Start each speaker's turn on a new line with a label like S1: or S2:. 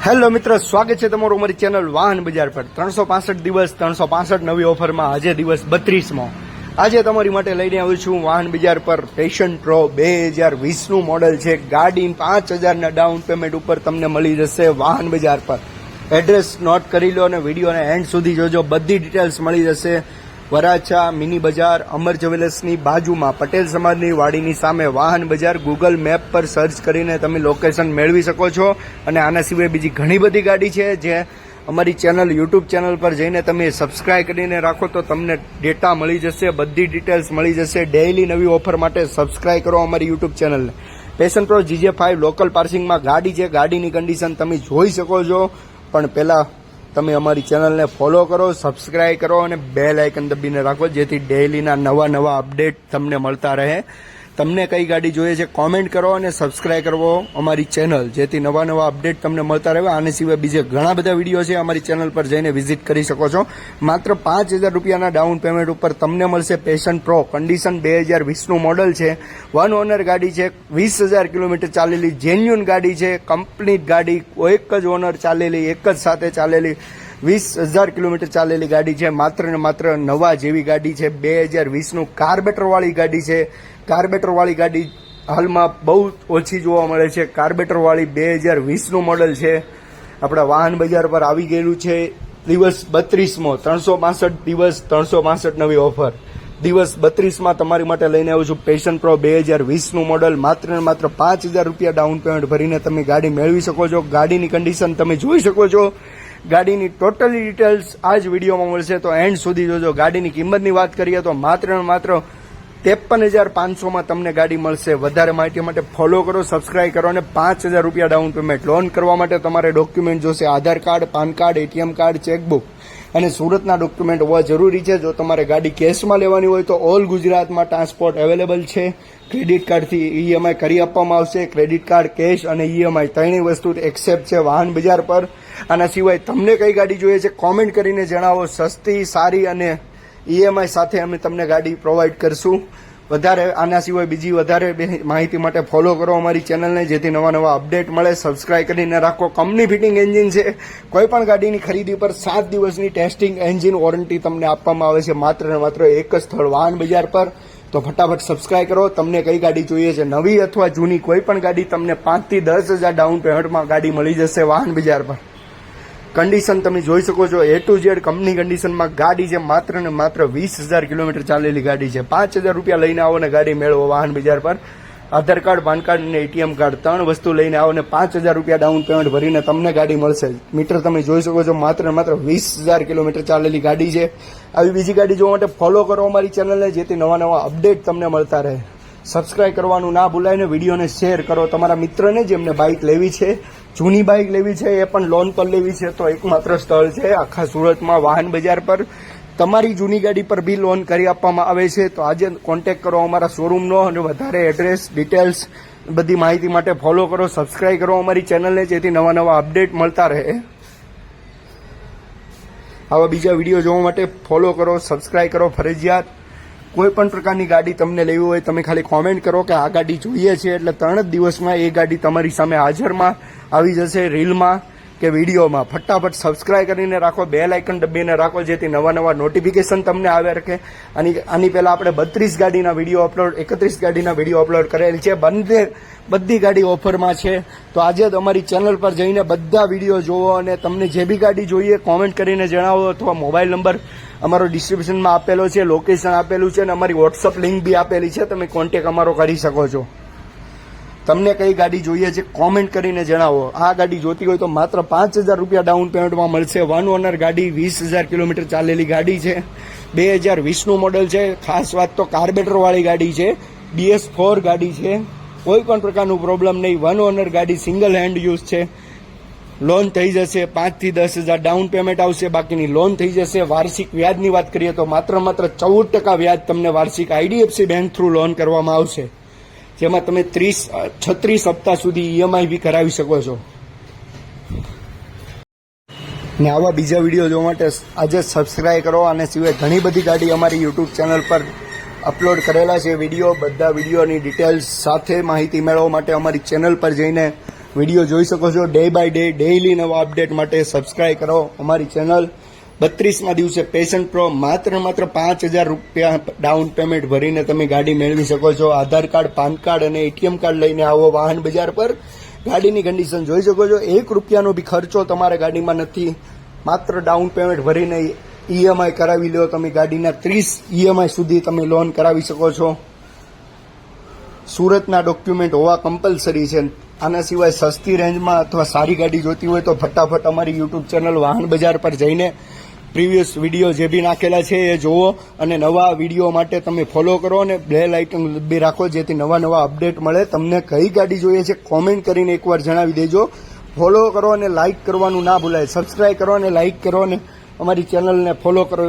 S1: Hello મિત્રો, સ્વાગત છે તમારું અમારી ચેનલ વાહન બજાર પર। 365 દિવસ 365 નવી ઓફરમાં આજે દિવસ 32મો। આજે તમારી માટે લઈને આવ્યો છું વાહન બજાર પર પેશન પ્રો 2020 નું મોડેલ છે। ગાડી 5000 ના ડાઉન પેમેન્ટ ઉપર તમને મળી જશે વાહન બજાર પર। એડ્રેસ નોટ કરી લો અને વિડીયોને એન્ડ સુધી જોજો, બધી ડિટેલ્સ મળી જશે। વરાછા મિની બજાર અમર જ્વેલર્સની બાજુમાં પટેલ સમાજની વાડીની સામે વાહન બજાર ગૂગલ મેપ પર સર્ચ કરીને તમે લોકેશન મેળવી શકો છો। અને આના સિવાય બીજી ઘણી બધી ગાડી છે જે અમારી ચેનલ યુટ્યુબ ચેનલ પર જઈને તમે સબસ્ક્રાઇબ કરીને રાખો તો તમને ડેટા મળી જશે, બધી ડિટેલ્સ મળી જશે। ડેઇલી નવી ઓફર માટે સબસ્ક્રાઇબ કરો અમારી યુટ્યુબ ચેનલને। પેશન પ્રો GJ5 લોકલ પાર્સિંગમાં ગાડી છે। ગાડીની કન્ડિશન તમે જોઈ શકો છો, પણ પહેલાં તમે અમારી ચેનલને ફોલો કરો, સબસ્ક્રાઇબ કરો અને બેલ આઇકન દબીને રાખો જેથી ડેઇલીના નવા અપડેટ તમને મળતા રહે। તમને કઈ ગાડી જોઈએ છે કોમેન્ટ કરો અને સબસ્ક્રાઇબ કરો અમારી ચેનલ જેથી નવા અપડેટ તમને મળતા રહે। આને સિવાય બીજે ઘણા બધા વિડીયો છે, અમારી ચેનલ પર જઈને વિઝિટ કરી શકો છો। માત્ર 5000 રૂપિયાના ડાઉન પેમેન્ટ ઉપર તમને મળશે પેશન પ્રો। કન્ડિશન 2020 નું મોડલ છે, વન ઓનર ગાડી છે, 20000 કિલોમીટર ચાલેલી જેન્યુન ગાડી છે, કમ્પ્લીટ ગાડી, એક જ ઓનર ચાલેલી, એક જ સાથે ચાલેલી 20000 કિલોમીટર ચાલેલી ગાડી છે। માત્ર ને માત્ર નવા જેવી ગાડી છે। 2020 નું કાર્બેટર વાળી ગાડી છે। કાર્બેટર વાળી ગાડી હાલમાં બહુ ઓછી જોવા મળે છે। કાર્બેટર વાળી 2020 નું મોડલ છે, આપણા વાહન બજાર પર આવી ગયેલું છે। દિવસ 32મો, 365 દિવસ 365 નવી ઓફર। દિવસ 32માં તમારી માટે લઈને આવ્યો છું પેશન પ્રો 2020 નું મોડલ। માત્ર ને માત્ર 5000 રૂપિયા ડાઉન પેમેન્ટ ભરીને તમે ગાડી મેળવી શકો છો। ગાડીની કન્ડિશન તમે જોઈ શકો છો। ગાડીની ટોટલી ડિટેલ્સ આ જ વિડીયોમાં મળશે, તો એન્ડ સુધી જોજો। ગાડીની કિંમતની વાત કરીએ તો માત્ર ને માત્ર 53500માં તમને ગાડી મળશે। વધારે માહિતી માટે ફોલો કરો, સબસ્ક્રાઇબ કરો અને 5000 રૂપિયા ડાઉન પેમેન્ટ। લોન કરવા માટે તમારે ડોક્યુમેન્ટ જોશે, Aadhaar card, PAN card, ATM card, chequebook અને સુરતના ડોક્યુમેન્ટ હોવા જરૂરી છે। જો તમારે ગાડી કેશમાં લેવાની હોય તો ઓલ ગુજરાતમાં ટ્રાન્સપોર્ટ અવેલેબલ છે। ક્રેડિટ કાર્ડથી EMI કરી આપવામાં આવશે। ક્રેડિટ કાર્ડ, કેશ અને EMI ત્રણેય વસ્તુ એક્સેપ્ટ છે વાહન બજાર પર। આના સિવાય તમને કઈ ગાડી જોઈએ છે કોમેન્ટ કરીને જણાવો। સસ્તી, સારી અને EMI સાથે અમે તમને ગાડી પ્રોવાઈડ કરશું। વધારે આના સિવાય બીજી વધારે માહિતી માટે ફોલો કરો અમારી ચેનલને જેથી નવા અપડેટ મળે। સબસ્ક્રાઇબ કરીને રાખો। કંપની ફિટિંગ એન્જિન છે। કોઈ પણ ગાડીની ખરીદી પર 7 દિવસની ટેસ્ટિંગ એન્જિન વોરંટી તમને આપવામાં આવે છે, માત્ર ને માત્ર એક જ સ્થળ વાહન બજાર પર। તો ફટાફટ સબસ્ક્રાઇબ કરો। તમને કઈ ગાડી જોઈએ છે, નવી અથવા જૂની, કોઈ પણ ગાડી તમને 5 થી 10,000 ડાઉન પેમેન્ટમાં ગાડી મળી જશે વાહન બજાર પર। કન્ડિશન તમે જોઈ શકો છો, A to Z કંપની કન્ડિશનમાં ગાડી છે। માત્ર ને માત્ર 20000 કિલોમીટર ચાલેલી ગાડી છે। 5000 રૂપિયા લઈને આવો ને ગાડી મેળવો વાહન બજાર પર। આધાર કાર્ડ, પાન કાર્ડ અને ATM કાર્ડ ત્રણ વસ્તુ લઈને આવો ને 5000 રૂપિયા ડાઉન પેમેન્ટ ભરીને તમને ગાડી મળશે। મીટર તમે જોઈ શકો છો, માત્ર ને માત્ર 20000 કિલોમીટર ચાલેલી ગાડી છે। આવી બીજી ગાડી જોવા માટે ફોલો કરો અમારી ચેનલને જેથી નવા અપડેટ તમને મળતા રહે। સબસ્ક્રાઇબ કરવાનું ના ભૂલાય ને વિડીયોને શેર કરો તમારા મિત્રને જેમને બાઇક લેવી છે, જૂની બાઇક લેવી છે, એ પણ લોન પર લેવી છે તો એકમાત્ર સ્થળ છે આખા સુરતમાં વાહન બજાર પર। તમારી જૂની ગાડી પર બી લોન કરી આપવામાં આવે છે। તો આજે કોન્ટેક્ટ કરો અમારા શોરૂમનો અને વધારે એડ્રેસ, ડિટેલ્સ, બધી માહિતી માટે ફોલો કરો, સબસ્ક્રાઇબ કરો અમારી ચેનલને જેથી નવા અપડેટ મળતા રહે। આવા બીજા વિડીયો જોવા માટે ફોલો કરો, સબસ્ક્રાઇબ કરો ફરજિયાત। કોઈ પણ પ્રકારની ગાડી તમને લેવી હોય તમે ખાલી કોમેન્ટ કરો કે આ ગાડી જોઈએ છે, એટલે 3 જ દિવસમાં એ ગાડી તમારી સામે હાજરમાં આવી જશે, રીલમાં કે વિડીયોમાં। ફટાફટ સબસ્ક્રાઇબ કરીને રાખો, બેલ આઇકન દબીને રાખો જેથી નવા નોટિફિકેશન તમને આવે રાખે। આની પહેલા આપણે 32 ગાડીના વિડીયો અપલોડ, 31 ગાડીના વિડીયો અપલોડ કરેલ છે। બધી ગાડી ઓફરમાં છે। તો આજે જ અમારી ચેનલ પર જઈને બધા વિડીયો જોવો અને તમને જે બી ગાડી જોઈએ કોમેન્ટ કરીને જણાવો, અથવા મોબાઈલ નંબર અમારો ડિસ્ક્રિપ્શનમાં આપેલો છે, લોકેશન આપેલું છે અને અમારી વોટ્સઅપ લિંક બી આપેલી છે, તમે કોન્ટેક્ટ અમારો કરી શકો છો। તમને કઈ ગાડી જોઈએ છે કોમેન્ટ કરીને જણાવો। આ ગાડી જોતી હોય તો માત્ર 5000 રૂપિયા ડાઉન પેમેન્ટમાં મળશે। વન ઓનર ગાડી, 20000 કિલોમીટર ચાલેલી ગાડી છે, 2020 નું મોડલ છે। ખાસ વાત તો કાર્બેટર વાળી ગાડી છે, BS4 ગાડી છે, કોઈ પણ પ્રકારનું પ્રોબ્લેમ નહીં। વન ઓનર ગાડી, સિંગલ હેન્ડ યુઝ છે। લોન થઈ જશે, 5 થી 10000 ડાઉન પેમેન્ટ આવશે, બાકીની લોન થઈ જશે। વાર્ષિક વ્યાજની વાત કરીએ તો માત્ર 14% વ્યાજ તમને વાર્ષિક IDFC બેંક થ્રુ લોન કરવામાં આવશે, જેમાં તમે 36 હપ્તા સુધી EMI બી કરાવી શકો છો। ને આવા બીજા વિડીયો જોવા માટે આજે સબસ્ક્રાઇબ કરો। અને સિવાય ઘણી બધી ગાડી અમારી યુટ્યુબ ચેનલ પર અપલોડ કરેલા છે વિડીયો। બધા વિડીયોની ડિટેલ્સ સાથે માહિતી મેળવવા માટે અમારી ચેનલ પર જઈને વિડીયો જોઈ શકો છો. ડે બાય ડે ડેઇલી નવા અપડેટ માટે સબસ્ક્રાઇબ કરો અમારી ચેનલ. 32મા દિવસે પેશન પ્રો માત્ર 5,000 રૂપિયા ડાઉન પેમેન્ટ ભરીને તમે ગાડી મેળવી શકો છો. આધાર કાર્ડ, પાન કાર્ડ અને એટીએમ કાર્ડ લઈને આવો વાહન બજાર પર. ગાડીની કન્ડિશન જોઈ શકો છો. 1 રૂપિયાનો બી ખર્ચો તમારા ગાડીમાં નથી. માત્ર ડાઉન પેમેન્ટ ભરીને ઈએમઆઈ કરાવી લો. તમે ગાડીના 30 ઈએમઆઈ સુધી તમે લોન કરાવી શકો છો. સુરતના ડોક્યુમેન્ટ હોવા કમ્પલસરી છે. આના સિવાય સસ્તી રેન્જમાં અથવા સારી ગાડી જોતી હોય તો ફટાફટ અમારી યુટ્યુબ ચેનલ વાહન બજાર પર જઈને પ્રીવિયસ વિડીયો જે બી નાખેલા છે એ જુઓ અને નવા વિડીયો માટે તમે ફોલો કરો અને બેલ આઇકન બી રાખો જેથી નવા અપડેટ મળે. તમને કઈ ગાડી જોઈએ છે કોમેન્ટ કરીને એકવાર જણાવી દેજો. ફોલો કરો અને લાઇક કરવાનું ના ભૂલાય. સબસ્ક્રાઇબ કરો અને લાઇક કરો અને અમારી ચેનલને ફોલો કરો.